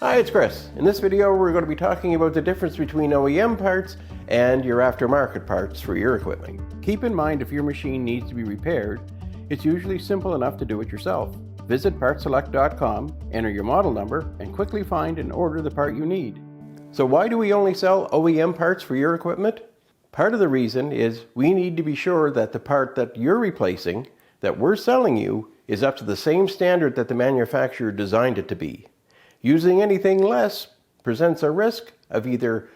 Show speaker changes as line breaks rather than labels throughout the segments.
Hi, it's Chris. In this video we're going to be talking about the difference between OEM parts and your aftermarket parts for your equipment. Keep in mind, if your machine needs to be repaired, it's usually simple enough to do it yourself. Visit partselect.com, enter your model number, and quickly find and order the part you need. So why do we only sell OEM parts for your equipment? Part of the reason is we need to be sure that the part that you're replacing, that we're selling you, is up to the same standard that the manufacturer designed it to be. Using anything less presents a risk of either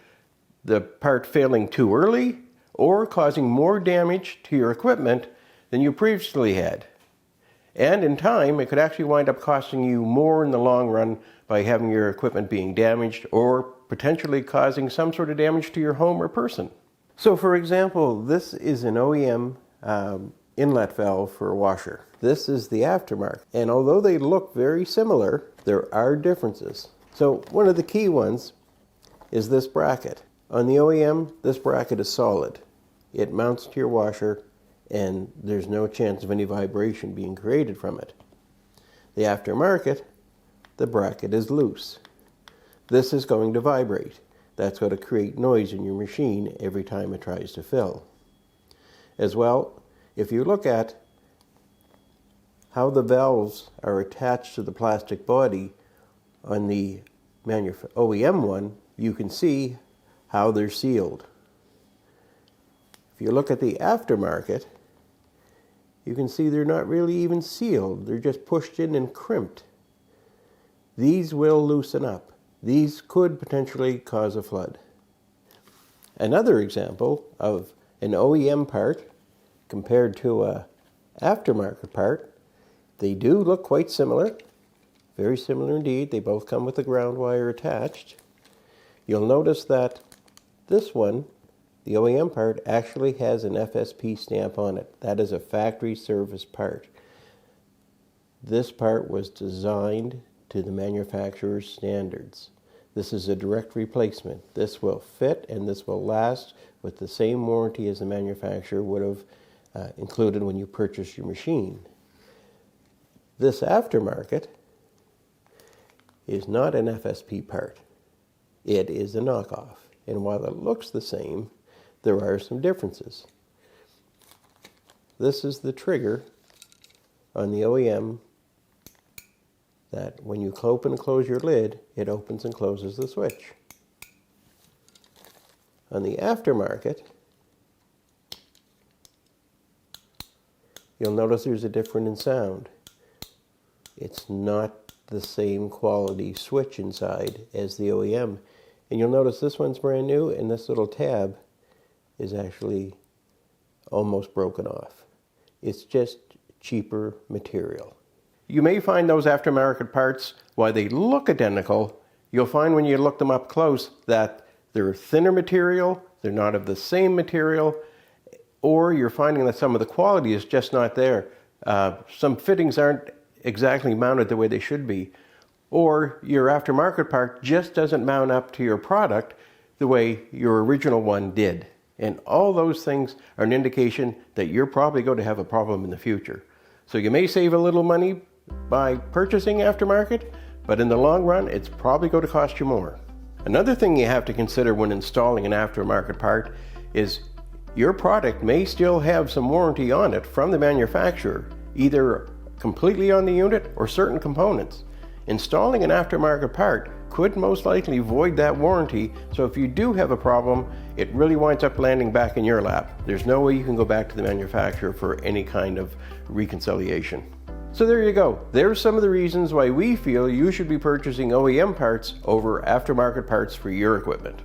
the part failing too early or causing more damage to your equipment than you previously had. And in time, it could actually wind up costing you more in the long run by having your equipment being damaged or potentially causing some sort of damage to your home or person. So for example, this is an OEM inlet valve for a washer. This is the aftermarket. And although they look very similar, there are differences. So one of the key ones is this bracket. On the OEM, this bracket is solid. It mounts to your washer and there's no chance of any vibration being created from it. The aftermarket, the bracket is loose. This is going to vibrate. That's going to create noise in your machine every time it tries to fill. As well, if you look at how the valves are attached to the plastic body on the OEM one, you can see how they're sealed. If you look at the aftermarket, you can see they're not really even sealed. They're just pushed in and crimped. These will loosen up. These could potentially cause a flood. Another example of an OEM part compared to an aftermarket part, they do look quite similar, very similar indeed. They both come with a ground wire attached. You'll notice that this one, the OEM part, actually has an FSP stamp on it. That is a factory service part. This part was designed to the manufacturer's standards. This is a direct replacement. This will fit and this will last with the same warranty as the manufacturer would have included when you purchased your machine. This aftermarket is not an FSP part. It is a knockoff. And while it looks the same, there are some differences. This is the trigger on the OEM that when you open and close your lid, it opens and closes the switch. On the aftermarket, you'll notice there's a difference in sound. It's not the same quality switch inside as the OEM. And you'll notice this one's brand new and this little tab is actually almost broken off. It's just cheaper material. You may find those aftermarket parts, while they look identical, you'll find when you look them up close that they're thinner material, they're not of the same material, or you're finding that some of the quality is just not there. Some fittings aren't exactly mounted the way they should be, or your aftermarket part just doesn't mount up to your product the way your original one did. And all those things are an indication that you're probably going to have a problem in the future. So you may save a little money by purchasing aftermarket, but in the long run, it's probably going to cost you more. Another thing you have to consider when installing an aftermarket part is your product may still have some warranty on it from the manufacturer, either completely on the unit or certain components. Installing an aftermarket part could most likely void that warranty, so if you do have a problem, it really winds up landing back in your lap. There's no way you can go back to the manufacturer for any kind of reconciliation. So there you go. There's some of the reasons why we feel you should be purchasing OEM parts over aftermarket parts for your equipment.